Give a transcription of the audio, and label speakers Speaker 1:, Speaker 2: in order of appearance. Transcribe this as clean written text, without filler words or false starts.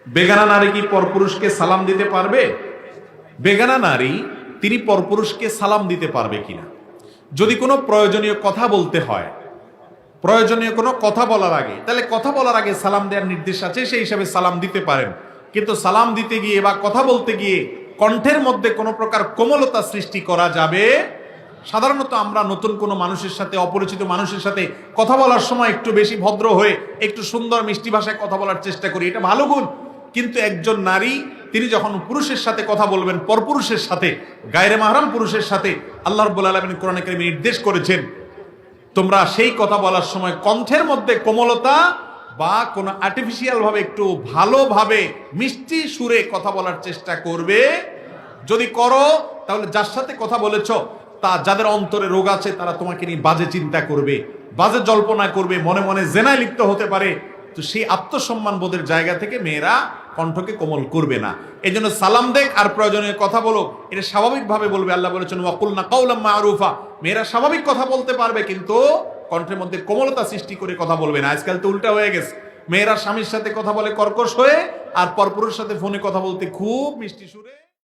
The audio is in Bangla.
Speaker 1: বেগানা নারী কি পরপুরুষকে সালাম দিতে পারবে? বেগানা নারী তিনি পরপুরুষকে সালাম দিতে পারবে কিনা, যদি কোনো প্রয়োজনীয় কথা বলতে হয়, প্রয়োজনীয় কোনো কথা বলার আগে, তাহলে কথা বলার আগে সালাম দেওয়ার নির্দেশ আছে, সেই হিসাবে সালাম দিতে পারেন। কিন্তু সালাম দিতে গিয়ে বা কথা বলতে গিয়ে কণ্ঠের মধ্যে কোনো প্রকার কোমলতা সৃষ্টি করা যাবে? সাধারণত আমরা নতুন কোনো মানুষের সাথে, অপরিচিত মানুষের সাথে কথা বলার সময় একটু বেশি ভদ্র হয়ে একটু সুন্দর মিষ্টি ভাষায় কথা বলার চেষ্টা করি, এটা ভালো গুণ। কিন্তু একজন নারী তিনি যখন পুরুষের সাথে কথা বলবেন, পরপুরুষের সাথে, গায়রে মাহরাম পুরুষের সাথে, আল্লাহ রাব্বুল আলামিন কোরআনে কারিমে নির্দেশ করেছেন তোমরা সেই কথা বলার সময় কণ্ঠের মধ্যে কোমলতা বা কোনো আর্টিফিশিয়াল ভাবে একটু ভালোভাবে মিষ্টি সুরে কথা বলার চেষ্টা করবে। যদি করো তাহলে যার সাথে কথা বলেছ তা, যাদের অন্তরে রোগ আছে তারা তোমাকে নিয়ে বাজে চিন্তা করবে, বাজে জল্পনা করবে, মনে মনে জেনায় লিপ্ত হতে পারে। তো সেই আত্মসম্মান বোধের জায়গা থেকে মেয়েরা কণ্ঠকে কোমল করবে না। এই জন্য সালাম দেখ আর প্রয়োজনীয় কথা বলো, এটা স্বাভাবিকভাবে বলবে। আল্লাহ বলেছেন ওয়াকুলনা কাওলাম মারুফা, মেয়েরা স্বাভাবিক কথা বলতে পারবে কিন্তু কণ্ঠের মধ্যে কোমলতা সৃষ্টি করে কথা বলবে না। আজকাল তো উল্টা হয়ে গেছে, মেয়েরা স্বামীর সাথে কথা বলে কর্কশ হয়ে, আর পরপুরুষের সাথে ফোনে কথা বলতে খুব মিষ্টি সুরে।